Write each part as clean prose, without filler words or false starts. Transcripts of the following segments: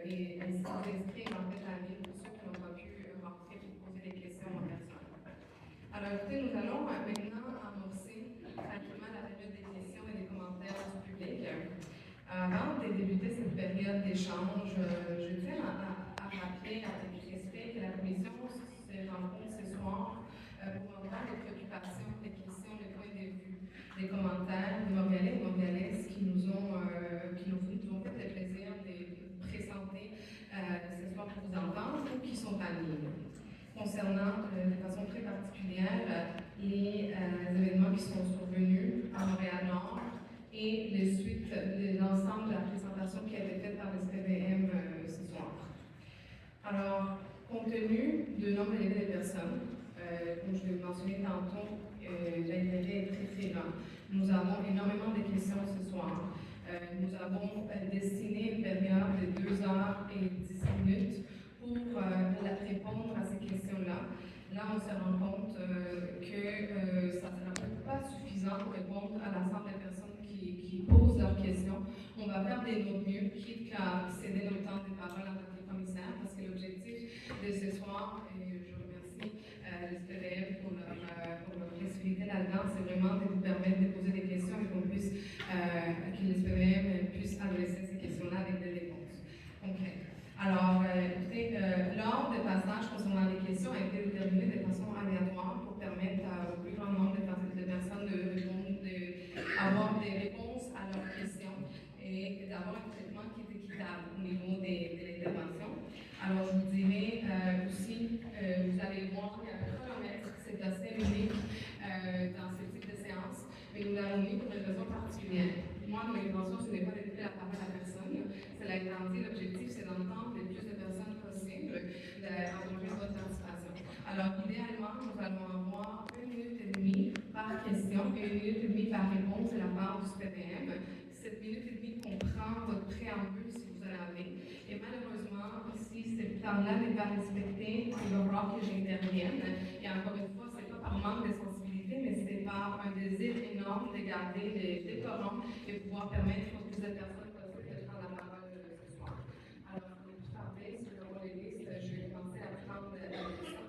et ainsi vous inscrire en fait en ligne pour ceux qui n'ont pas pu rentrer pour poser des questions en personne. Alors écoutez, nous allons maintenant amorcer tranquillement la période des questions et des commentaires du public. Avant de débuter cette période d'échange, je tiens à rappeler à tout respect que la commission se rencontre ce soir pour entendre les préoccupations, les questions, les points de vue, les commentaires des Montréalais et Montréalaises qui nous ont fait le plaisir de présenter ce soir pour vous entendre ou qui sont en ligne. Concernant de façon très particulière les événements qui sont survenus à Montréal-Nord et les suites de l'ensemble de la présentation qui a été faite par le SPVM ce soir. Alors, compte tenu du nombre élevé de personnes, comme je l'ai mentionné tantôt, l'intérêt est très très grand. Nous avons énormément de questions ce soir. Nous avons destiné une période de 2h10 pour répondre à ces questions-là. Là, on se rend compte que ça ne sera pas suffisant pour répondre à l'ensemble des personnes qui posent leurs questions. On va faire de notre mieux, quitte qu'à céder notre temps de parole à notre commissaire, parce que l'objectif de ce soir, et je remercie le SPVM pour leur flexibilité là-dedans, c'est vraiment de vous permettre de poser des questions et qu'on puisse, que le SPVM puisse adresser ces questions-là avec des réponses concrètes. Alors, écoutez, l'ordre de passage concernant les questions a été déterminé de façon aléatoire pour permettre au plus grand nombre de personnes d'avoir des réponses à leurs questions et d'avoir un traitement qui est équitable au niveau de l'intervention. Alors, je vous dirais aussi, vous allez voir, il y a un chronomètre, c'est assez unique dans ce type de séance, mais nous l'avons mis pour une raison particulière. Moi, mon intention, ce n'est pas de donner la parole à personne. Cela étant dit, l'objectif, c'est d'entendre le plus de personnes possible d'encourager votre participation. Alors, idéalement, nous allons avoir 1 minute et demie par question et 1 minute et demie par réponse de la part du SPVM. Cette minute et demie comprend votre préambule, si vous en avez. Et malheureusement, si ce temps-là n'est pas respecté, il va falloir que j'intervienne. Et encore une fois, ce n'est pas par manque de sensibilité, mais c'est par un désir énorme de garder les décorums et pouvoir permettre aux plus de personnes possibles de prendre la parole ce soir. Alors, pour vous parler, sur le rôle des listes, je vais commencer à prendre la question.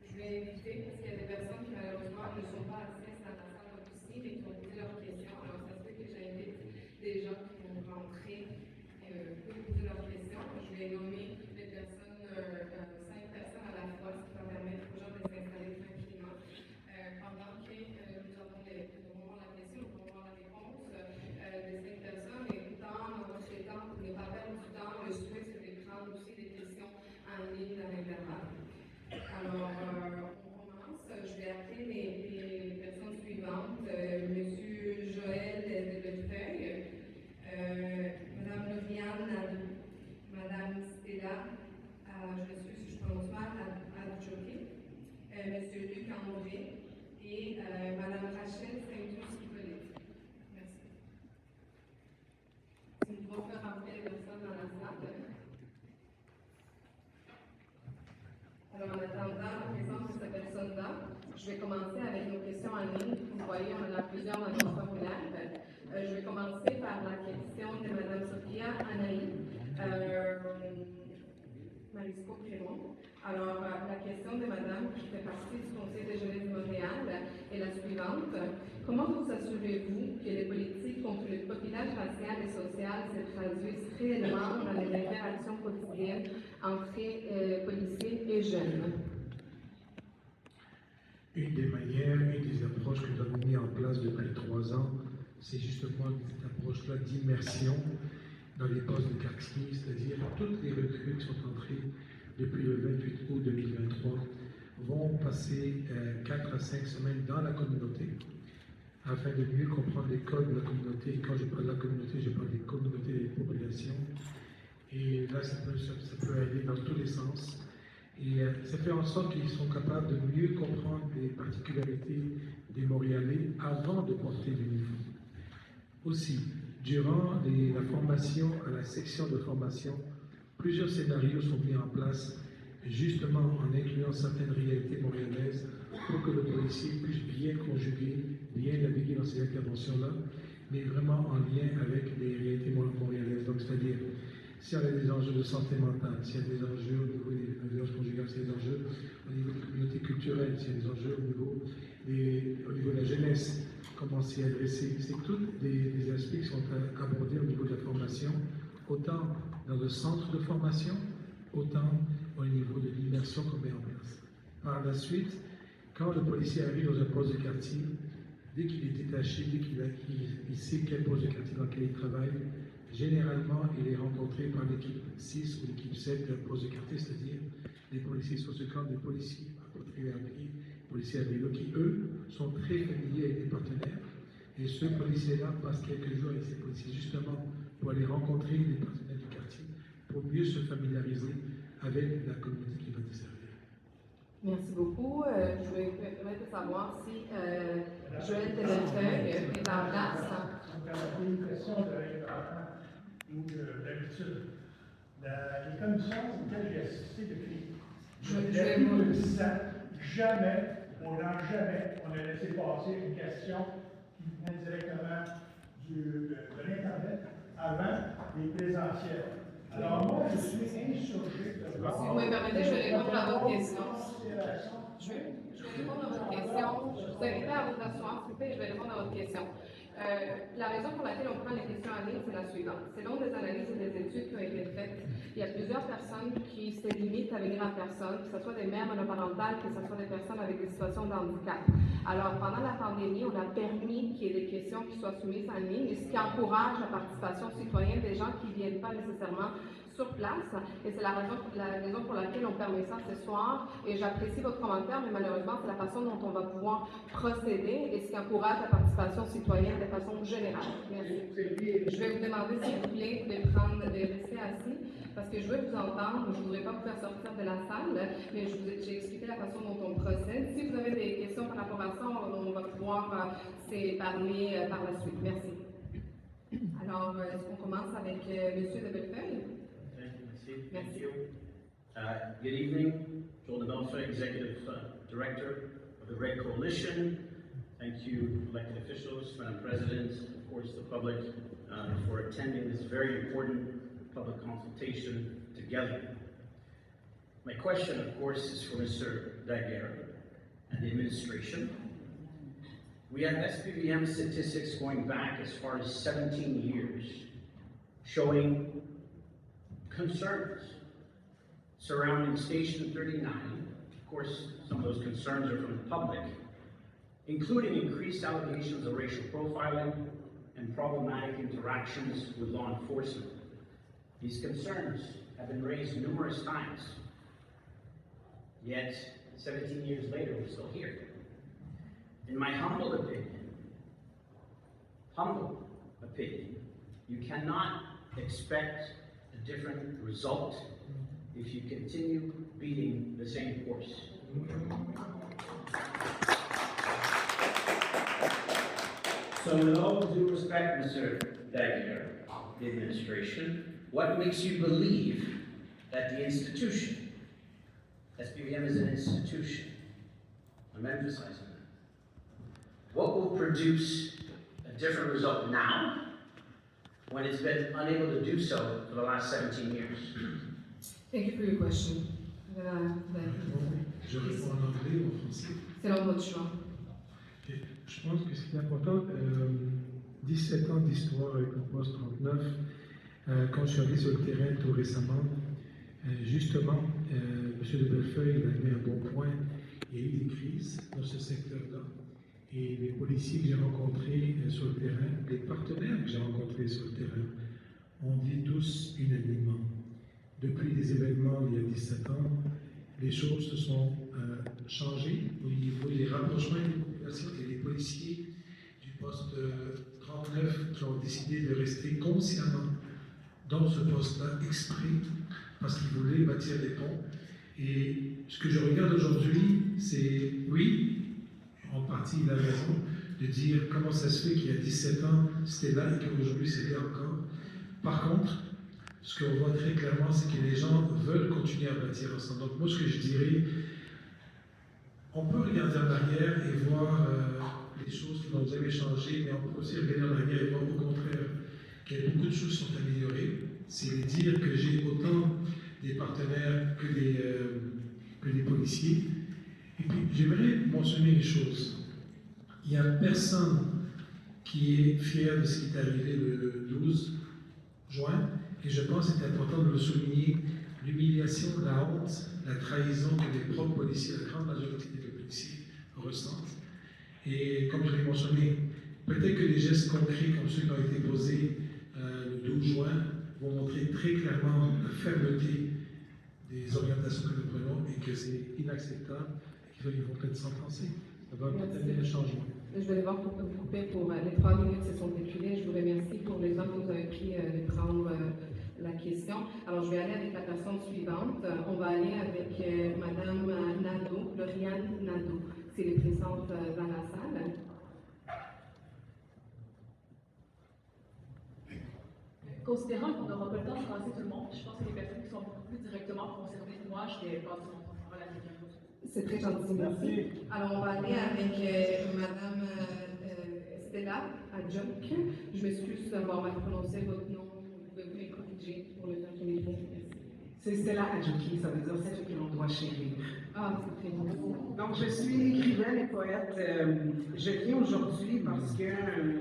Je vais inviter, parce qu'il y a des personnes qui malheureusement ne sont pas assises dans la salle aussi, mais qui ont posé leurs questions. Alors, ça se fait que j'invite des gens qui vont rentrer pour poser leurs questions. Je vais nommer les personnes, 5 personnes à la fois, ce qui va permettre aux gens de s'installer tranquillement. Pendant que nous avons la question, nous allons voir la réponse de 5 personnes, et dans notre temps, pour ne pas perdre du temps, le souhait, c'est de prendre aussi des questions en ligne dans l'intervalle. Alors, on commence. Je vais appeler les personnes suivantes. Monsieur Joël de Bellefeuille, Madame Lauriane Nadeau, Madame Stella, je m'excuse si je prononce mal, Adjoké, Monsieur Luc André et Madame Rachel Saint-Just-Hippolyte. Merci. Si nous pouvons faire rentrer les personnes dans la salle. Alors, en attendant la présence de cette personne-là, je vais commencer avec nos questions en ligne. Vous voyez, on en a plusieurs dans notre formulaire. Je vais commencer par la question de Mme Sophia Anaï, Marisco Crémont. Alors, la question de Madame, qui fait partie du Conseil de jeunesse de Montréal, est la suivante. Comment vous assurez-vous que les politiques contre le profilage racial et social se traduisent réellement dans les interactions quotidiennes entre policiers et jeunes? Une des manières, une des approches que nous avons mis en place depuis 3 ans, c'est justement cette approche-là d'immersion dans les postes de quartier, c'est-à-dire toutes les recrues qui sont entrées depuis le 28 août 2023 vont passer 4 à 5 semaines dans la communauté afin de mieux comprendre les codes de la communauté. Quand je parle de la communauté, je parle des communautés et des populations. Et là, ça peut aller dans tous les sens. Et ça fait en sorte qu'ils sont capables de mieux comprendre les particularités des Montréalais avant de porter l'uniforme. Aussi, durant la formation, à la section de formation, plusieurs scénarios sont mis en place, justement en incluant certaines réalités montréalaises pour que le policier puisse bien conjuguer bien naviguer dans ces interventions-là, mais vraiment en lien avec les réalités montréalaises. Donc, c'est-à-dire, s'il y a des enjeux de santé mentale, s'il y a des enjeux au niveau des violences conjugales, s'il y a des enjeux au niveau des communautés culturelles, s'il y a des enjeux au niveau de la jeunesse, comment s'y adresser. C'est tous des aspects qui sont abordés au niveau de la formation, autant dans le centre de formation, autant au niveau de l'immersion qu'on met en place. Par la suite, quand le policier arrive dans un poste de quartier, dès qu'il est détaché, dès qu'il sait quel poste de quartier dans lequel il travaille, généralement, il est rencontré par l'équipe 6 ou l'équipe 7 d'un poste de quartier, c'est-à-dire des policiers sociocamps, des policiers à portée à pied, policiers à vélo, qui, eux, sont très familiers avec les partenaires. Et ce policier-là passe quelques jours avec ces policiers, justement, pour aller rencontrer les partenaires du quartier, pour mieux se familiariser avec la communauté qui va desservir. Merci beaucoup. Je vais me permettre de savoir si Joël de Bellefeuille est en place. Une question d'habitude. Les commissions auxquelles j'ai assisté depuis 2017, jamais, on n'a laissé passer une question qui venait directement de l'Internet avant les présentiels. Alors moi, je suis insurgé de voir... Si vous me permettez, je vais répondre à votre question. Je vais répondre à votre question. Je vous invite à vous asseoir, s'il vous plaît, je vais répondre à votre question. La raison pour laquelle on prend les questions en ligne, c'est la suivante. Selon des analyses et des études qui ont été faites, il y a plusieurs personnes qui se limitent à venir en personne, que ce soit des mères monoparentales, que ce soit des personnes avec des situations de handicap. Alors, pendant la pandémie, on a permis qu'il y ait des questions qui soient soumises en ligne, ce qui encourage la participation citoyenne des gens qui ne viennent pas nécessairement sur place. Et c'est la raison pour laquelle on permet ça ce soir. Et j'apprécie votre commentaire, mais malheureusement, c'est la façon dont on va pouvoir procéder et ce qui encourage la participation citoyenne de façon générale. Merci. Je vais vous demander, s'il vous plaît, de rester assis parce que je veux vous entendre. Je ne voudrais pas vous faire sortir de la salle, mais j'ai expliqué la façon dont on procède. Si vous avez des questions par rapport à ça, on va pouvoir parler par la suite. Merci. Alors, est-ce qu'on commence avec M. de Bellefeuille? Thank you. Good evening. Joel de Bellefeuille, Executive Director of the Red Coalition. Thank you, elected officials, Madam President, of course, the public, for attending this very important public consultation together. My question, of course, is for Mr. Daguerre and the administration. We have SPVM statistics going back as far as 17 years, showing concerns surrounding Station 39. Of course, some of those concerns are from the public, including increased allegations of racial profiling and problematic interactions with law enforcement. These concerns have been raised numerous times, yet 17 years later, we're still here. In my humble opinion, you cannot expect a different result if you continue beating the same horse. So with all due respect, Mr. Daguerre, the administration, what makes you believe that the institution, SPVM is an institution, I'm emphasizing that, what will produce a different result now when it's been unable to do so for the last 17 years? Thank you for your question. Je réponds en anglais ou en français. Selon votre choix. Okay. Je pense que ce qui est important, 17 ans d'histoire avec le poste 39, quand je suis allé sur le terrain tout récemment, justement, M. de Bellefeuille a mis un bon point. Il y a eu des crises dans ce secteur-là. Et les policiers que j'ai rencontrés sur le terrain, les partenaires que j'ai rencontrés sur le terrain, ont dit tous unanimement. Depuis les événements il y a 17 ans, les choses se sont changées au niveau des rapprochements des populations et des policiers du poste 39 qui ont décidé de rester consciemment dans ce poste-là exprès parce qu'ils voulaient bâtir des ponts. Et ce que je regarde aujourd'hui, c'est, oui, en partie il a raison de dire comment ça se fait qu'il y a 17 ans c'était là et qu'aujourd'hui c'était encore. Par contre, ce qu'on voit très clairement, c'est que les gens veulent continuer à bâtir ensemble. Donc moi, ce que je dirais, on peut regarder en arrière et voir des choses qui n'ont jamais changé, mais on peut aussi regarder en arrière et voir au contraire que beaucoup de choses sont améliorées. C'est dire que j'ai autant des partenaires que des policiers. Et puis, j'aimerais mentionner une chose. Il n'y a personne qui est fier de ce qui est arrivé le 12 juin, et je pense que c'est important de le souligner, l'humiliation, la honte, la trahison que les propres policiers, la grande majorité des policiers ressentent. Et comme je l'ai mentionné, peut-être que les gestes concrets comme ceux qui ont été posés le 12 juin vont montrer très clairement la fermeté des orientations que nous prenons et que c'est inacceptable et qu'ils vont peut-être s'enfoncer. Ça va peut-être amener le changement. Je vais devoir vous couper pour les 3 minutes se sont écoulées. Je vous remercie pour les gens que vous avez pris de prendre la question. Alors, je vais aller avec la personne suivante. On va aller avec Madame Nadeau, Lauriane Nadeau, qui est présente dans la salle. Considérant qu'on n'aura pas le temps de passer tout le monde, je pense que les personnes qui sont beaucoup plus directement concernées que moi, je vais passer mon temps à la quelqu'un d'autre. C'est très gentil, merci. Alors, on va aller avec Madame Stella Adjok. Je m'excuse d'avoir mal prononcé votre nom. Vous pouvez me corriger pour le temps que les mots. C'est Stella Adjoki, ça veut dire celle que l'on doit chérir. Ah, c'est très gentil. Donc, je suis écrivaine et poète. Je viens aujourd'hui parce que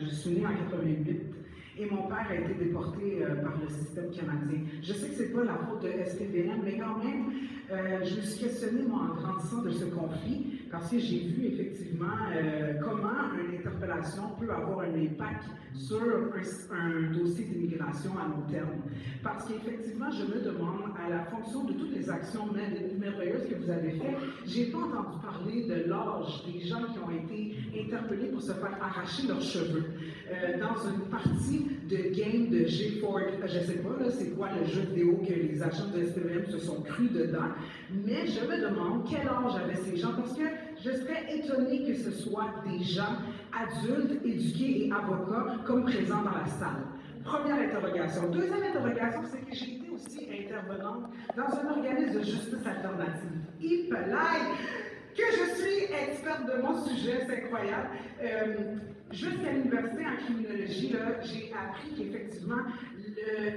je suis née en 88 et mon père a été déporté par le système canadien. Je sais que ce n'est pas la faute de SPVM, mais quand même, je me suis questionnée, moi, en grandissant de ce conflit, parce que j'ai vu effectivement comment une interpellation peut avoir un impact sur un dossier d'immigration à long terme. Parce qu'effectivement, je me demande, à la fonction de toutes les actions merveilleuses que vous avez faites, j'ai pas entendu parler de l'âge des gens qui ont été interpellés pour se faire arracher leurs cheveux. Dans une partie de game de G4, je ne sais pas là, c'est quoi le jeu vidéo que les agents de SPVM se sont crus dedans, mais je me demande quel âge avaient ces gens, parce que je serais étonnée que ce soit des gens adultes, éduqués et avocats comme présents dans la salle. Première interrogation. Deuxième interrogation, c'est que j'ai été aussi intervenante dans un organisme de justice alternative. Hippelaï! Que je suis experte de mon sujet, c'est incroyable. Jusqu'à l'université en criminologie, j'ai appris qu'effectivement,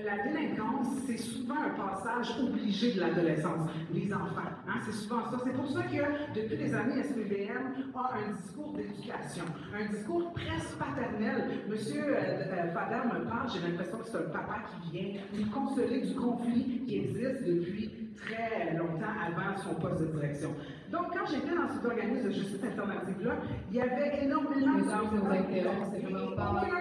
la délinquance, c'est souvent un passage obligé de l'adolescence, les enfants. Hein, c'est souvent ça. C'est pour ça que, depuis des années, SPVM a un discours d'éducation, un discours presque paternel. Monsieur Fader me parle, j'ai l'impression que c'est un papa qui vient nous consoler du conflit qui existe depuis très longtemps avant son poste de direction. Donc, quand j'étais dans cet organisme de justice alternative-là, il y avait énormément aucune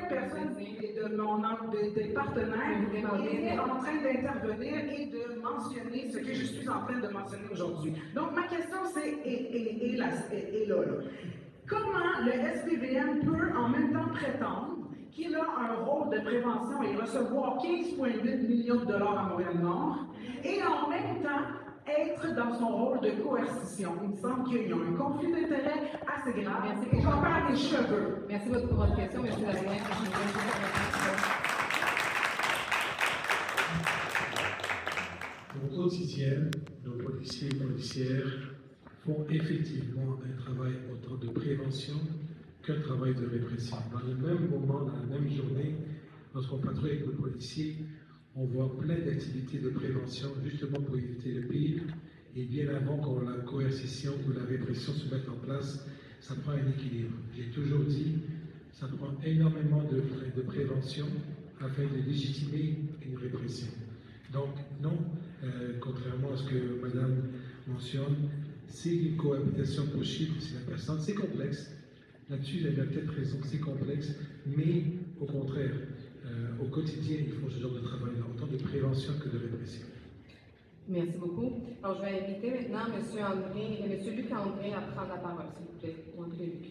personne des partenaires était en train d'intervenir et de mentionner ce que je suis en train de mentionner aujourd'hui. Donc, ma question, c'est, et là. Comment le SPVM peut en même temps prétendre qu'il a un rôle de prévention et recevoir 15,8 millions de dollars à Montréal-Nord, et en même temps être dans son rôle de coercition? Il me semble qu'il y a un conflit d'intérêts assez grave. Merci et j'en parle des cheveux. Merci pour votre question. Merci d'avoir Au quotidien, nos policiers et policières font effectivement un travail autant de prévention qu'un travail de répression. Dans le même moment, dans la même journée, lorsqu'on patrouille avec nos policiers, on voit plein d'activités de prévention justement pour éviter le pire. Et bien avant que la coercition ou la répression se mette en place, ça prend un équilibre. J'ai toujours dit, ça prend énormément de prévention afin de légitimer une répression. Donc non, contrairement à ce que Madame mentionne, c'est une cohabitation possible, c'est la personne, c'est complexe. Là-dessus, elle a peut-être raison, c'est complexe, mais au contraire, au quotidien, ils font ce genre de travail-là, autant de prévention que de répression. Merci beaucoup. Alors, je vais inviter maintenant M. Luc André à prendre la parole, s'il vous plaît. André Luc.